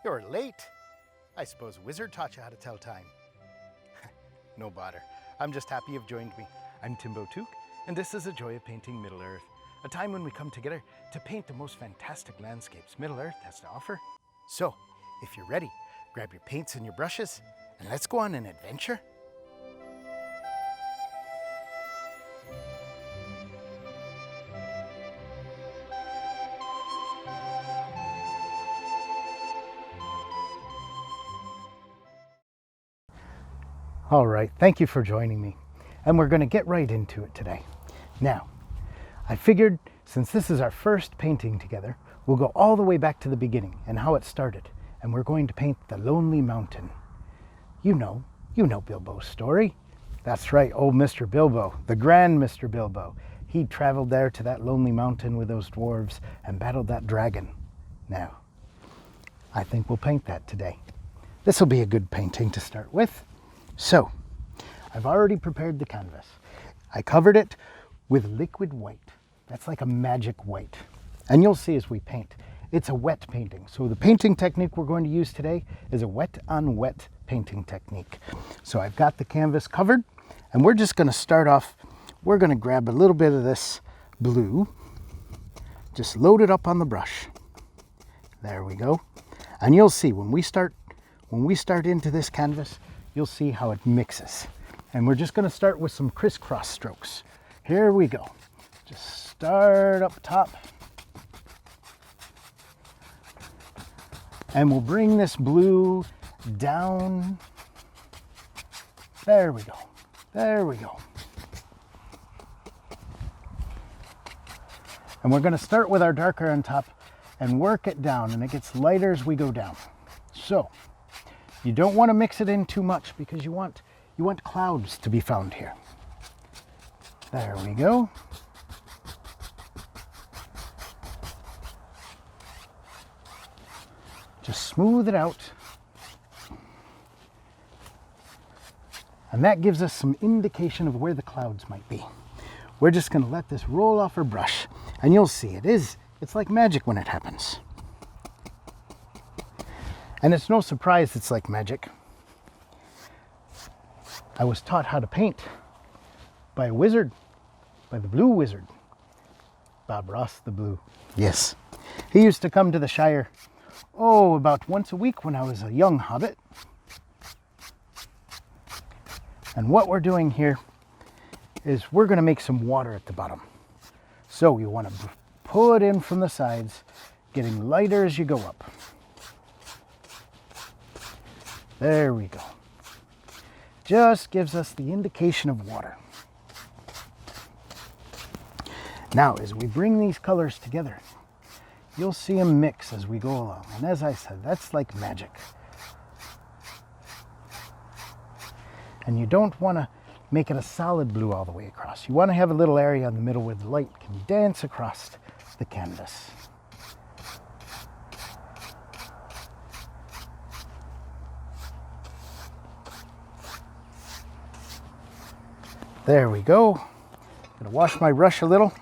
You're late. I suppose a wizard taught you how to tell time. No bother. I'm just happy you've joined me. I'm Timbo Took, and this is A Joy of Painting Middle-earth, a time when we come together to paint the most fantastic landscapes Middle-earth has to offer. So, if you're ready, grab your paints and your brushes, and let's go on an adventure. All right, thank you for joining me. And we're going to get right into it today. Now, I figured since this is our first painting together, we'll go all the way back to the beginning and how it started. And we're going to paint the Lonely Mountain. You know Bilbo's story. That's right, old Mr. Bilbo, the grand Mr. Bilbo. He traveled there to that lonely mountain with those dwarves and battled that dragon. Now, I think we'll paint that today. This will be a good painting to start with. So, I've already prepared the canvas. I covered it with liquid white. That's like a magic white. And you'll see as we paint, it's a wet painting. So the painting technique we're going to use today is a wet on wet painting technique. So I've got the canvas covered, and we're just going to start off. We're going to grab a little bit of this blue, just load it up on the brush. There we go. And you'll see when we start into this canvas, you'll see how it mixes. And we're just going to start with some crisscross strokes. Here we go. Just start up top. And we'll bring this blue down. There we go. There we go. And we're going to start with our darker on top and work it down, and it gets lighter as we go down. So, you don't want to mix it in too much because you want clouds to be found here. There we go. Just smooth it out. And that gives us some indication of where the clouds might be. We're just going to let this roll off our brush, and you'll see it's like magic when it happens. And it's no surprise it's like magic. I was taught how to paint by a wizard, by the Blue Wizard, Bob Ross the Blue. Yes, he used to come to the Shire, about once a week when I was a young hobbit. And what we're doing here is we're going to make some water at the bottom. So you want to pull it in from the sides, getting lighter as you go up. There we go. Just gives us the indication of water. Now, as we bring these colors together, you'll see them mix as we go along. And as I said, that's like magic. And you don't want to make it a solid blue all the way across. You want to have a little area in the middle where the light can dance across the canvas. There we go. Gonna wash my brush a little.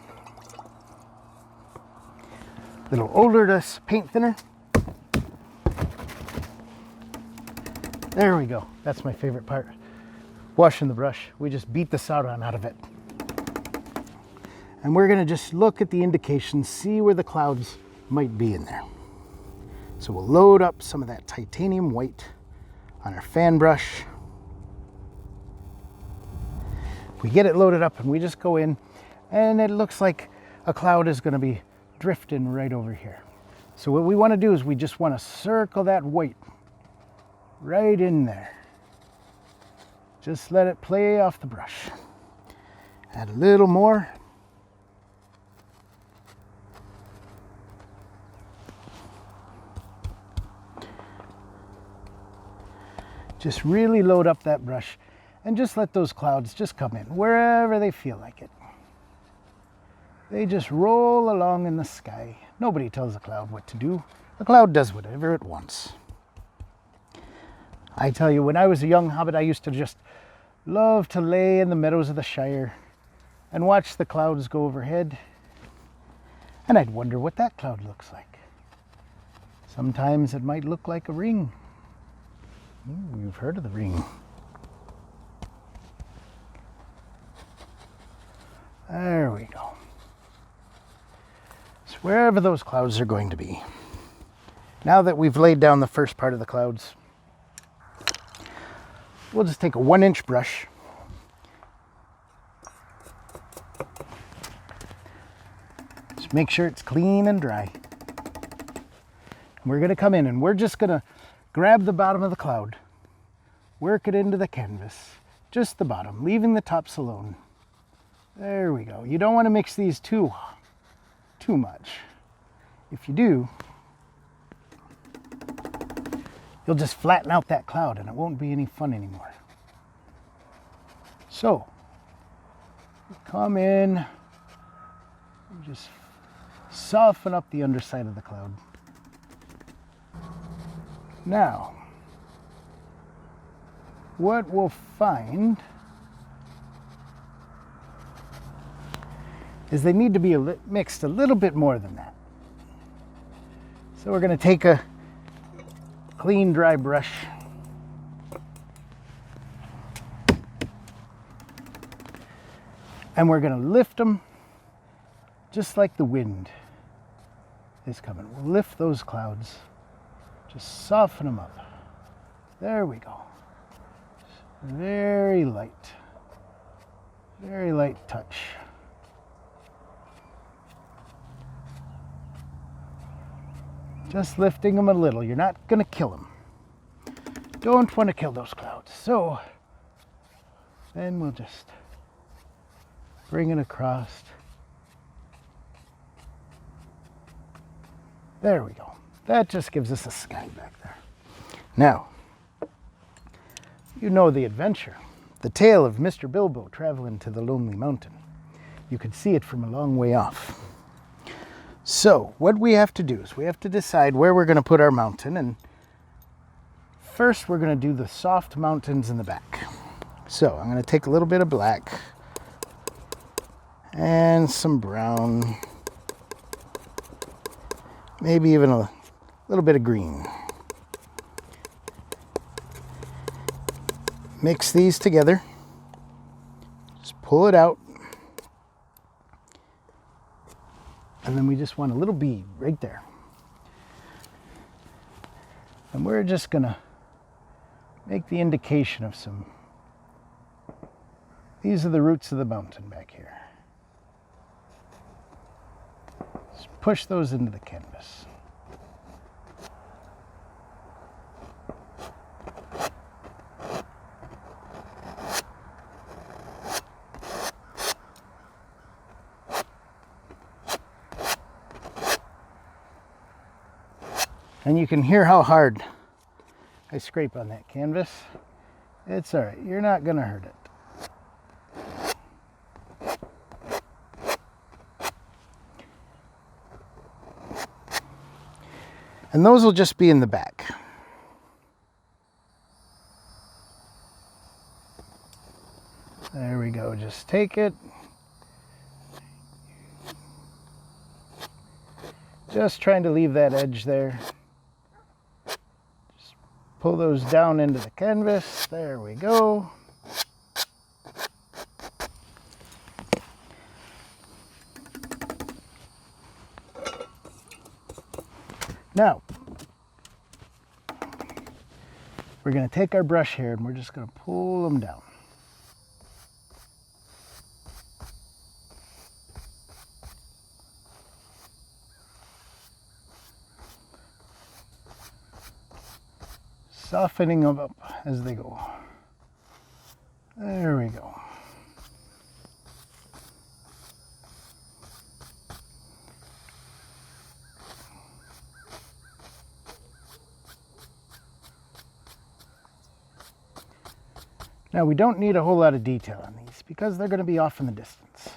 Little odorless paint thinner. There we go. That's my favorite part. Washing the brush. We just beat the Sauron out of it. And we're gonna just look at the indications, see where the clouds might be in there. So we'll load up some of that titanium white on our fan brush. We get it loaded up and we just go in, and it looks like a cloud is going to be drifting right over here. So what we want to do is we just want to circle that white right in there. Just let it play off the brush. Add a little more. Just really load up that brush. And just let those clouds just come in wherever they feel like it. They just roll along in the sky. Nobody tells a cloud what to do. A cloud does whatever it wants. I tell you, when I was a young hobbit, I used to just love to lay in the meadows of the Shire and watch the clouds go overhead. And I'd wonder what that cloud looks like. Sometimes it might look like a ring. Ooh, you've heard of the ring. There we go. So wherever those clouds are going to be. Now that we've laid down the first part of the clouds, we'll just take a 1-inch brush. Just make sure it's clean and dry. And we're going to come in and we're just going to grab the bottom of the cloud, work it into the canvas, just the bottom, leaving the tops alone. There we go. You don't want to mix these too much. If you do, you'll just flatten out that cloud and it won't be any fun anymore. So, come in and just soften up the underside of the cloud. Now, what we'll find is they need to be mixed a little bit more than that. So we're going to take a clean, dry brush and we're going to lift them just like the wind is coming. We'll lift those clouds, just soften them up. There we go. Very light touch. Just lifting them a little. You're not going to kill them. Don't want to kill those clouds. So then we'll just bring it across. There we go. That just gives us a sky back there. Now, you know the adventure. The tale of Mr. Bilbo traveling to the Lonely Mountain. You could see it from a long way off. So, what we have to do is we have to decide where we're going to put our mountain, and first we're going to do the soft mountains in the back. So, I'm going to take a little bit of black and some brown, maybe even a little bit of green. Mix these together, just pull it out. And then we just want a little bead right there. And we're just gonna make the indication of some, these are the roots of the mountain back here. Just push those into the canvas. And you can hear how hard I scrape on that canvas. It's all right, you're not gonna hurt it. And those will just be in the back. There we go, just take it. Just trying to leave that edge there. Pull those down into the canvas. There we go. Now, we're going to take our brush here and we're just going to pull them down. Softening them up as they go. There we go. Now we don't need a whole lot of detail on these because they're going to be off in the distance.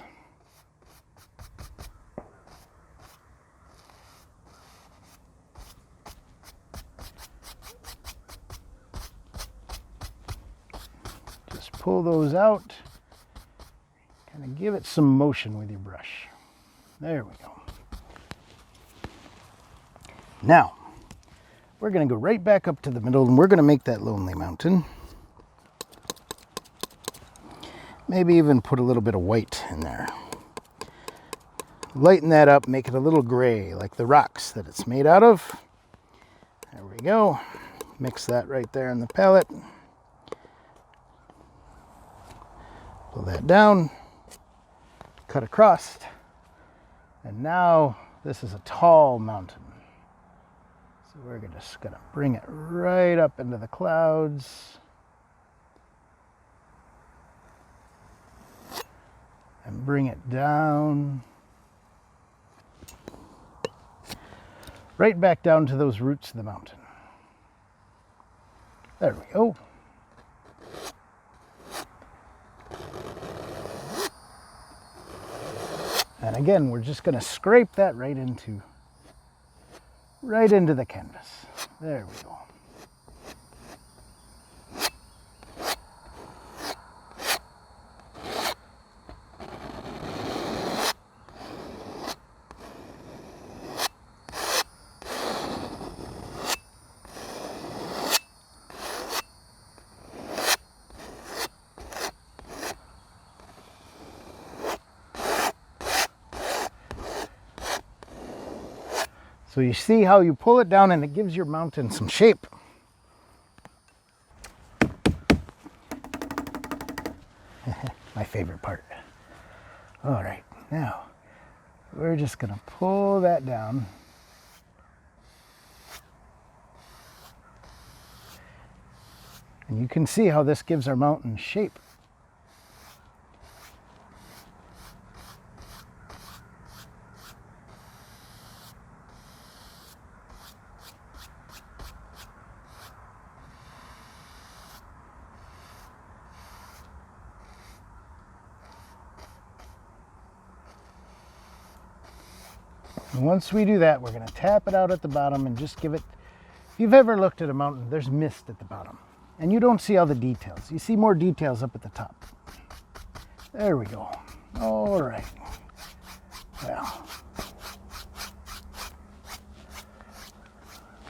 Pull those out, kind of give it some motion with your brush. There we go. Now, we're going to go right back up to the middle, and we're going to make that lonely mountain. Maybe even put a little bit of white in there. Lighten that up, make it a little gray, like the rocks that it's made out of. There we go. Mix that right there in the palette. Pull that down, cut across, and now this is a tall mountain. So we're just gonna bring it right up into the clouds. And bring it down. Right back down to those roots of the mountain. There we go. And again, we're just going to scrape that right into the canvas. There we go. So you see how you pull it down and it gives your mountain some shape. My favorite part. All right, now we're just gonna pull that down. And you can see how this gives our mountain shape. And once we do that, we're going to tap it out at the bottom and just give it, if you've ever looked at a mountain, there's mist at the bottom. And you don't see all the details. You see more details up at the top. There we go. All right. Well,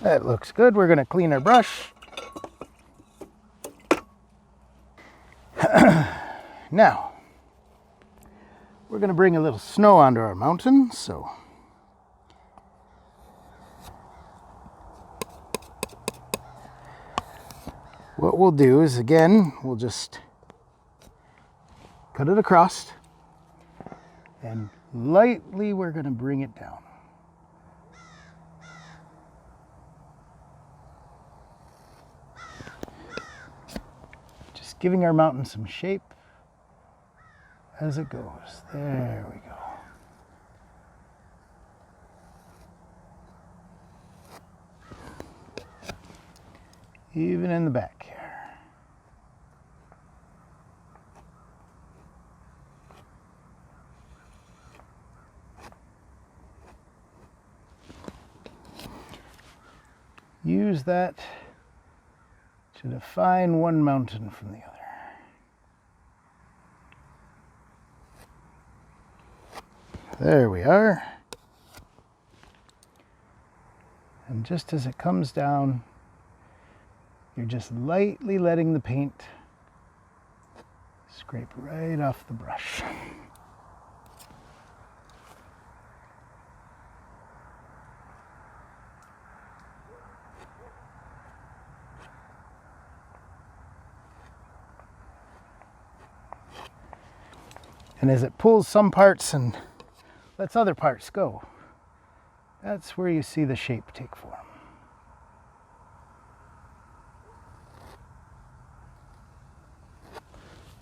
that looks good. We're going to clean our brush. Now, we're going to bring a little snow onto our mountain. So what we'll do is, again, we'll just cut it across and lightly we're going to bring it down. Just giving our mountain some shape as it goes. There we go. Even in the back here. Use that to define one mountain from the other. There we are. And just as it comes down, you're just lightly letting the paint scrape right off the brush. And as it pulls some parts and lets other parts go, that's where you see the shape take form.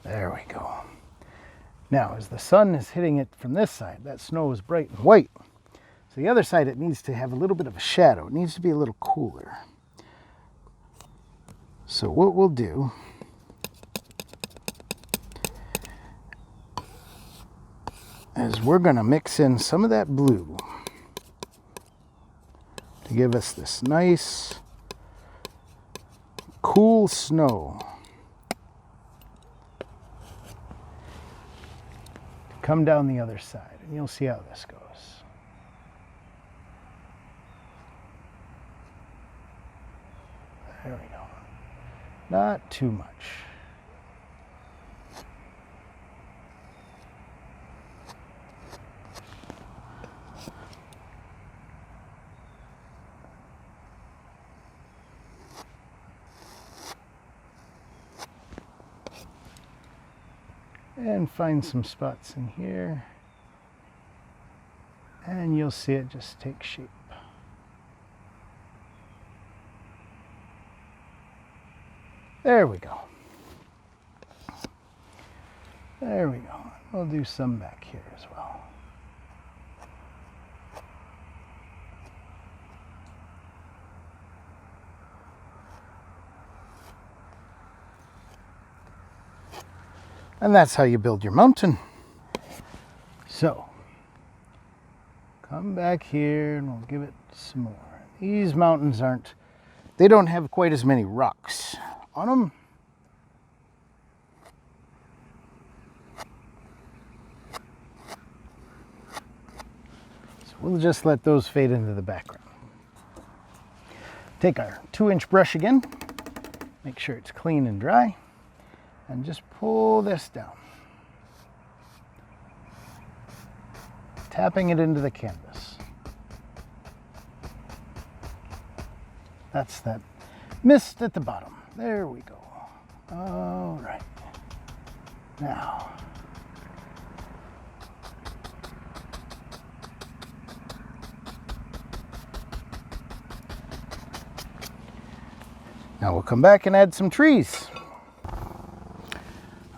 There we go. Now, as the sun is hitting it from this side, that snow is bright and white. So the other side, it needs to have a little bit of a shadow. It needs to be a little cooler. So what we'll do is we're going to mix in some of that blue to give us this nice, cool snow. Come down the other side, and you'll see how this goes. There we go. Not too much. And find some spots in here. And you'll see it just take shape. There we go. There we go. We'll do some back here as well. And that's how you build your mountain. So, come back here and we'll give it some more. These mountains they don't have quite as many rocks on them. So we'll just let those fade into the background. Take our 2-inch brush again, make sure it's clean and dry, and just pull this down. Tapping it into the canvas. That's that mist at the bottom. There we go. All right. Now, we'll come back and add some trees.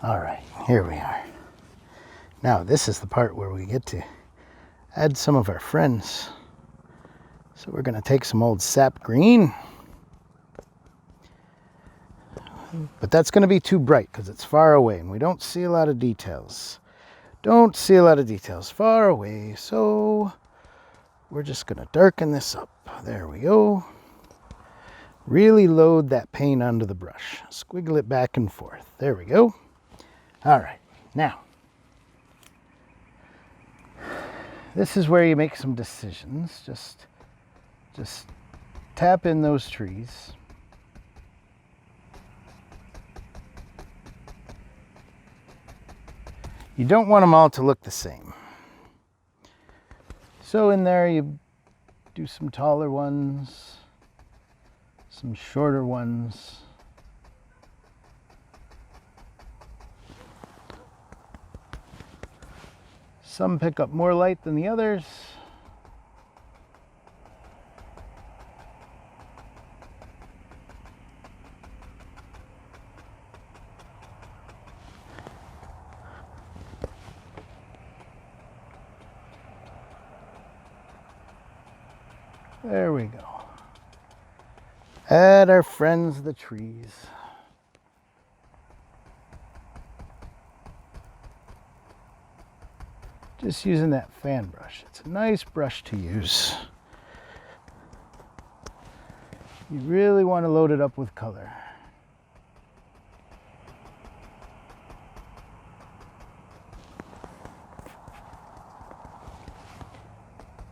All right, here we are. Now this is the part where we get to add some of our friends. So we're going to take some old sap green. But that's going to be too bright because it's far away and we don't see a lot of details. Don't see a lot of details far away. So we're just going to darken this up. There we go. Really load that paint onto the brush. Squiggle it back and forth. There we go. All right, now, this is where you make some decisions. Just tap in those trees. You don't want them all to look the same. So in there you do some taller ones, some shorter ones. Some pick up more light than the others. There we go. Add our friends, the trees. Just using that fan brush. It's a nice brush to use. You really want to load it up with color.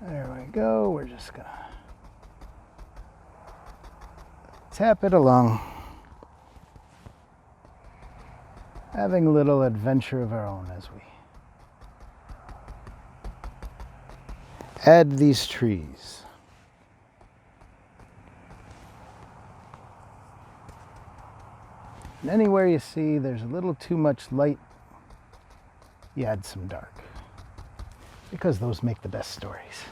There we go. We're just gonna tap it along. Having a little adventure of our own as we add these trees. And anywhere you see there's a little too much light, you add some dark, because those make the best stories.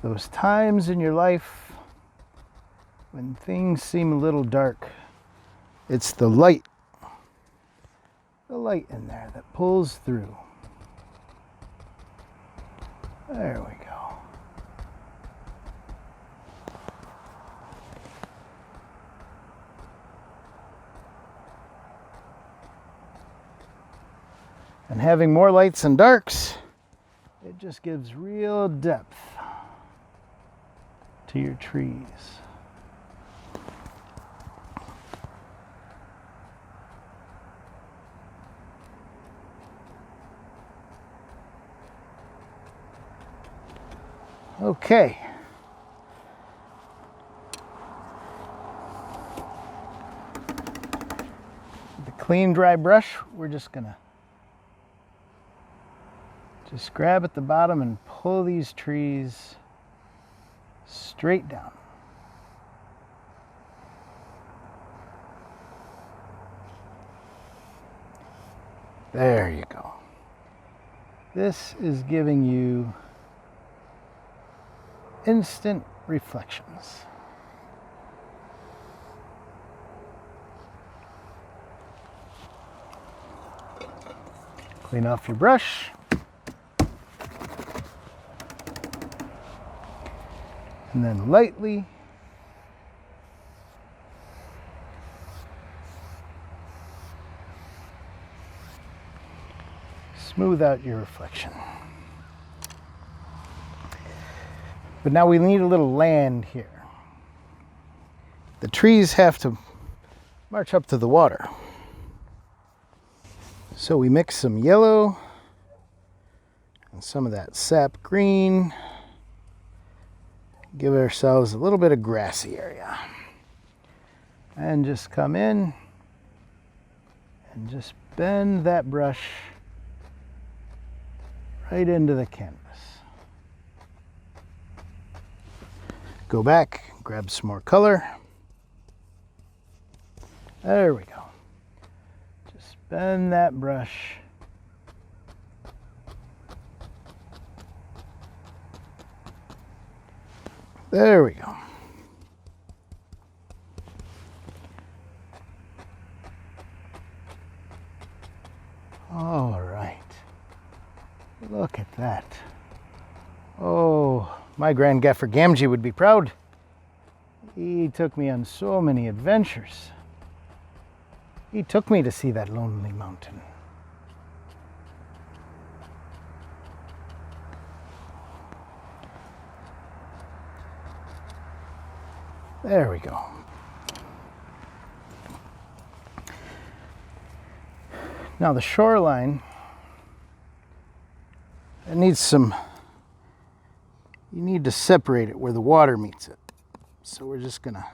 Those times in your life when things seem a little dark, it's the light in there that pulls through. There we go. And having more lights and darks, it just gives real depth to your trees. Okay. The clean, dry brush, we're just gonna just grab at the bottom and pull these trees straight down. There you go. This is giving you instant reflections. Clean off your brush. And then lightly smooth out your reflection. But now we need a little land here. The trees have to march up to the water. So we mix some yellow and some of that sap green. Give ourselves a little bit of grassy area. And just come in and just bend that brush right into the canvas. Go back, grab some more color. There we go. Just bend that brush. There we go. All right. Look at that. Oh, my grandgaffer Gamgee would be proud. He took me on so many adventures. He took me to see that lonely mountain. There we go. Now the shoreline, it needs some, you need to separate it where the water meets it. So we're just gonna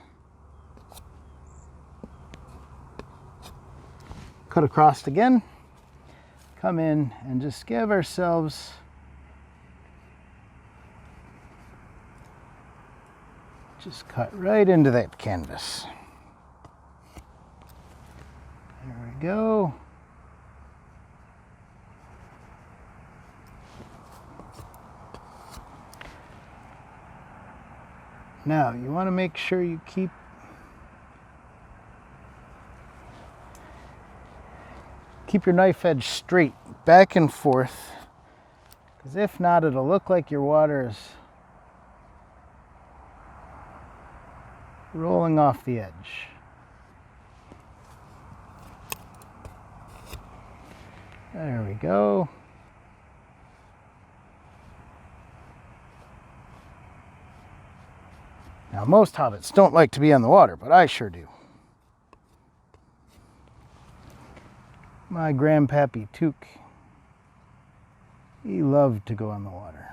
cut across again, come in and just give ourselves just cut right into that canvas. There we go. Now, you want to make sure you keep your knife edge straight, back and forth, because if not, it'll look like your water is rolling off the edge. There we go. Now, most hobbits don't like to be on the water, but I sure do. My grandpappy Took, he loved to go on the water.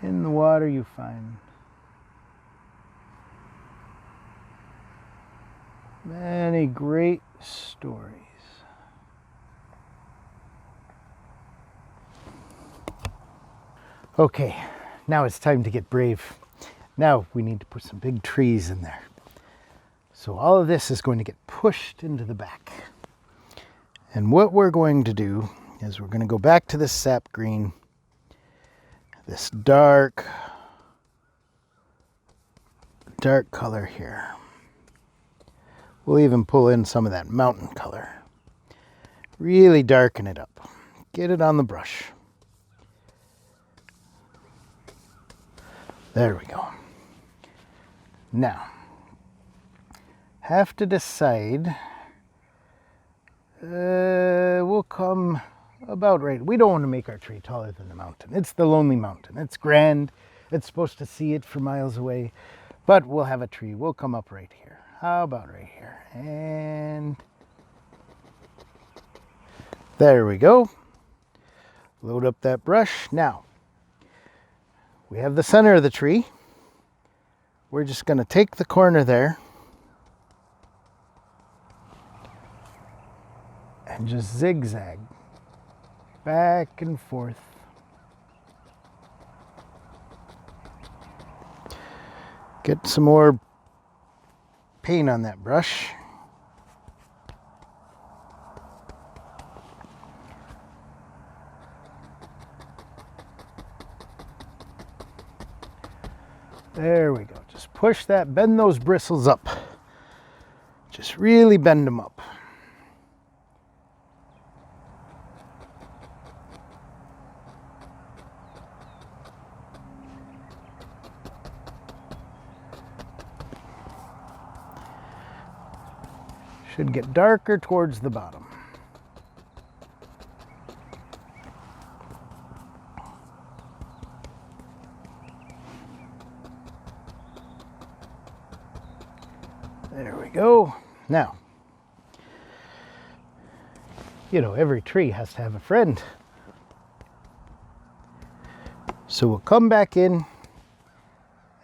In the water you find many great stories. Okay, now it's time to get brave. Now we need to put some big trees in there. So all of this is going to get pushed into the back. And what we're going to do is we're going to go back to this sap green, this dark color here. We'll even pull in some of that mountain color. Really darken it up. Get it on the brush. There we go. Now, have to decide, we'll come about right. We don't want to make our tree taller than the mountain. It's the lonely mountain. It's grand. It's supposed to see it for miles away, but we'll have a tree. We'll come up right here. How about right here? And There we go. Load up that brush. Now, we have the center of the tree. We're just going to take the corner there and just zigzag back and forth. Get some more paint on that brush. There we go. Just push that, bend those bristles up. Just really bend them up. Should get darker towards the bottom. There we go. Now, you know, every tree has to have a friend. So we'll come back in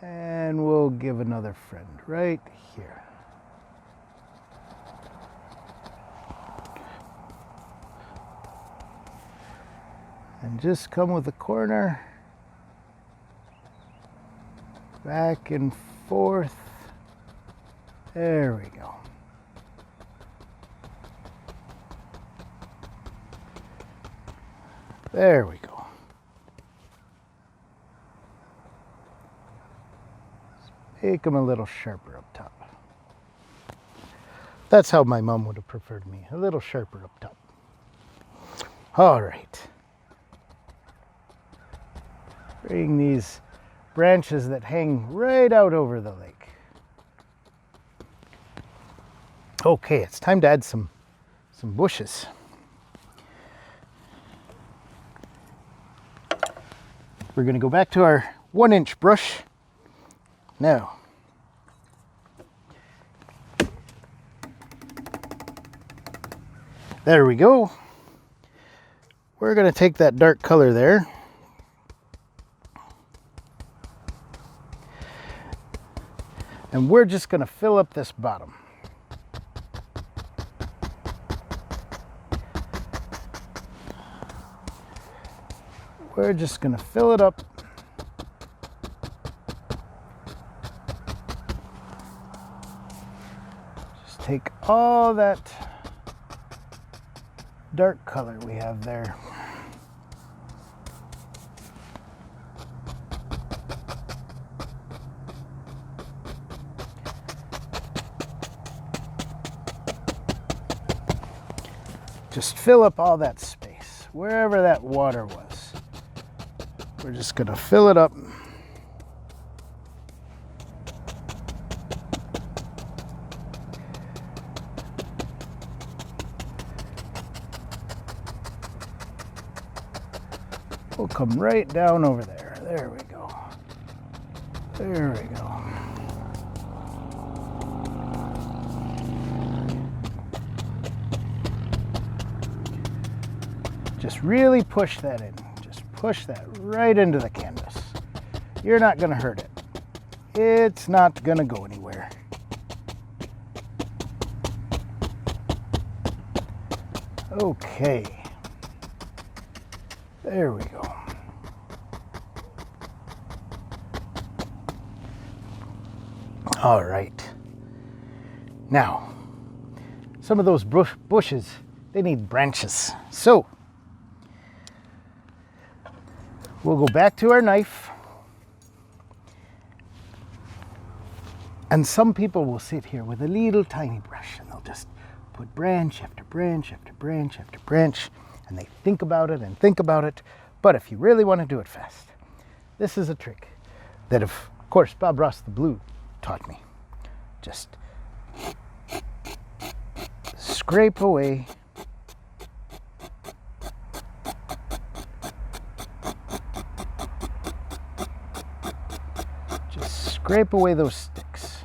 and we'll give another friend right here. And just come with the corner, back and forth. There we go. There we go. Make them a little sharper up top. That's how my mom would have preferred me, a little sharper up top. All right. Bring these branches that hang right out over the lake. Okay, it's time to add some bushes. We're going to go back to our 1-inch brush. Now, there we go. We're going to take that dark color there. And we're just going to fill up this bottom. We're just going to fill it up. Just take all that dark color we have there. Just fill up all that space, wherever that water was. We're just going to fill it up. We'll come right down over there. There we go. There we go. Just really push that in. Just push that right into the canvas. You're not going to hurt it. It's not going to go anywhere. Okay. There we go. All right. Now, some of those bushes, they need branches. So, we'll go back to our knife. And some people will sit here with a little tiny brush and they'll just put branch after branch after branch after branch. And they think about it and think about it. But if you really want to do it fast, this is a trick that, of course, Bob Ross the Blue taught me. Just scrape away. Just scrape away those sticks.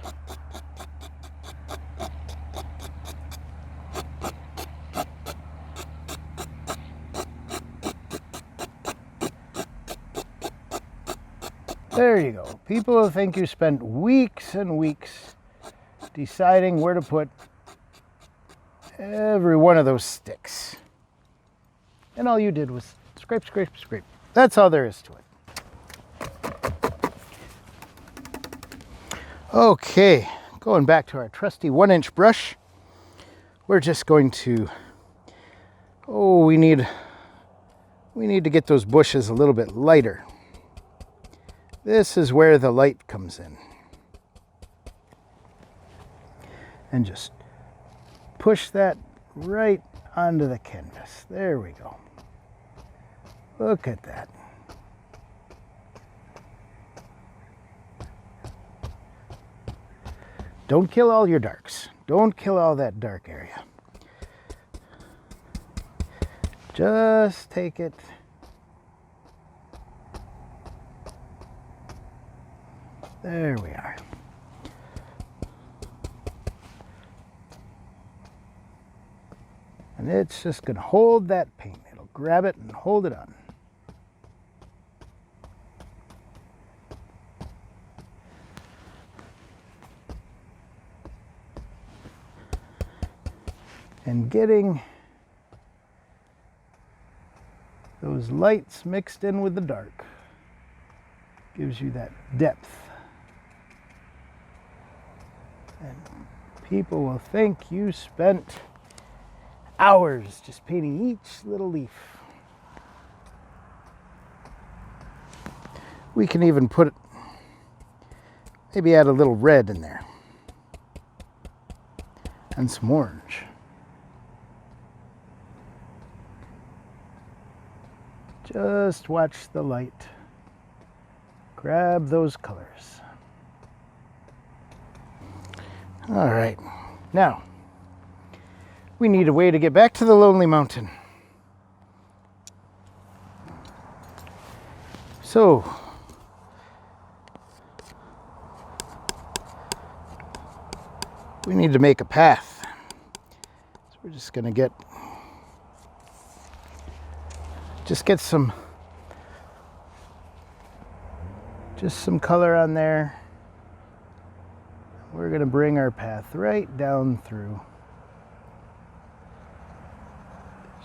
There you go. People will think you spent weeks and weeks deciding where to put every one of those sticks. And all you did was scrape, scrape, scrape. That's all there is to it. Okay, going back to our trusty 1-inch brush, we're just going to, we need to get those bushes a little bit lighter. This is where the light comes in. And just push that right onto the canvas. There we go. Look at that. Don't kill all your darks. Don't kill all that dark area. Just take it. There we are. And it's just going to hold that paint. It'll grab it and hold it on. And getting those lights mixed in with the dark gives you that depth. And people will think you spent hours just painting each little leaf. We can even put, maybe add a little red in there. And some orange. Just watch the light grab those colors. All right, now we need a way to get back to the Lonely Mountain. So we need to make a path. So we're just gonna get some color on there. We're going to bring our path right down through.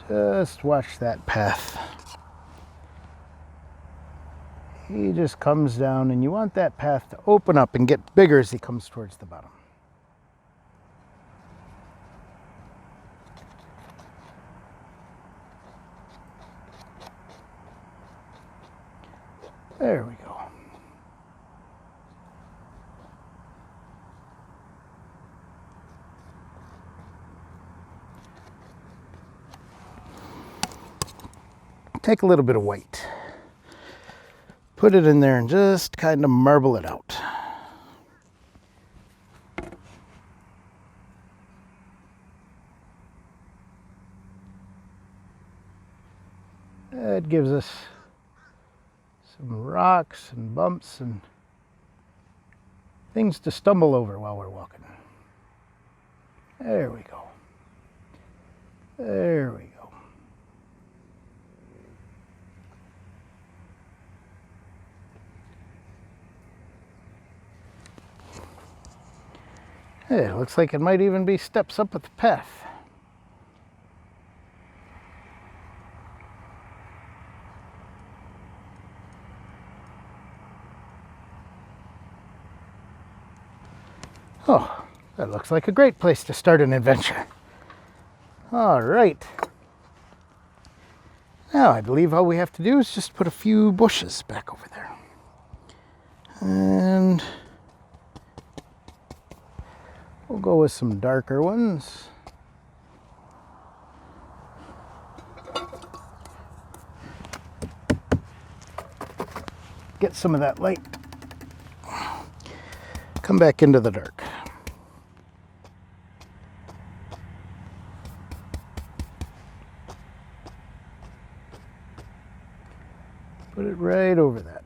Just watch that path. He just comes down, and you want that path to open up and get bigger as he comes towards the bottom. There we go. Take a little bit of white. Put it in there and just kind of marble it out. It gives us some rocks and bumps and things to stumble over while we're walking. There we go. There we go. Hey, it looks like it might even be steps up at the path. Oh, that looks like a great place to start an adventure. All right. Now I believe all we have to do is just put a few bushes back over there. And we'll go with some darker ones. Get some of that light. Come back into the dark. Put it right over that.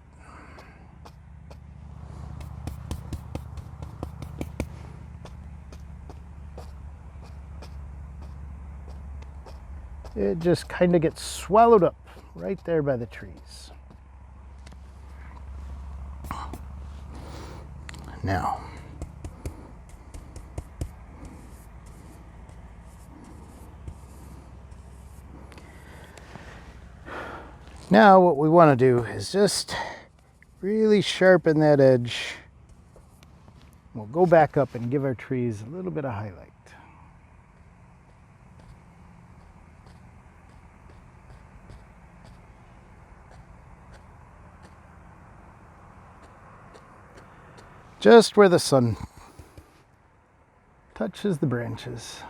It just kind of gets swallowed up right there by the trees. Now what we want to do is just really sharpen that edge. We'll go back up and give our trees a little bit of highlight. Just where the sun touches the branches.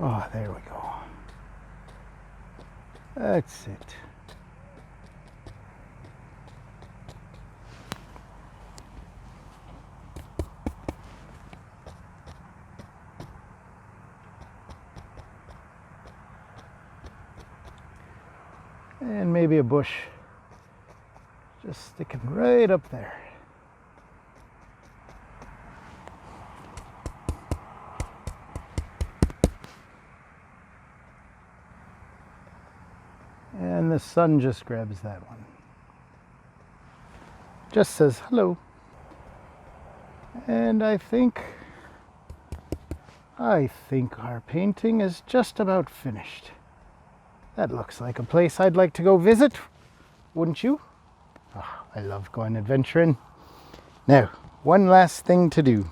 Oh, there we go. That's it. And maybe a bush just sticking right up there. And the sun just grabs that one. Just says hello. And I think our painting is just about finished. That looks like a place I'd like to go visit, wouldn't you? Oh, I love going adventuring. Now, one last thing to do.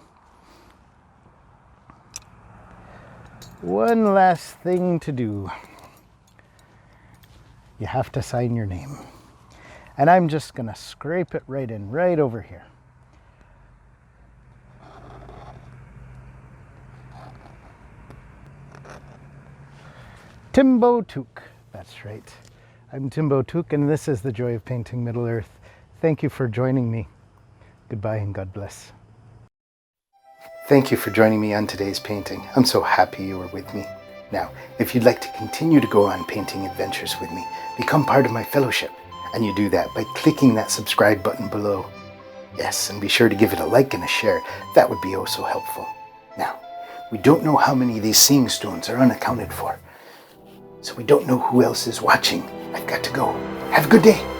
One last thing to do. You have to sign your name. And I'm just going to scrape it right in, right over here. Timbo Took. That's right. I'm Timbo Took, and this is The Joy of Painting Middle-earth. Thank you for joining me. Goodbye and God bless. Thank you for joining me on today's painting. I'm so happy you were with me. Now, if you'd like to continue to go on painting adventures with me, become part of my fellowship. And you do that by clicking that subscribe button below. Yes, and be sure to give it a like and a share. That would be oh so helpful. Now, we don't know how many of these seeing stones are unaccounted for. So we don't know who else is watching. I've got to go. Have a good day.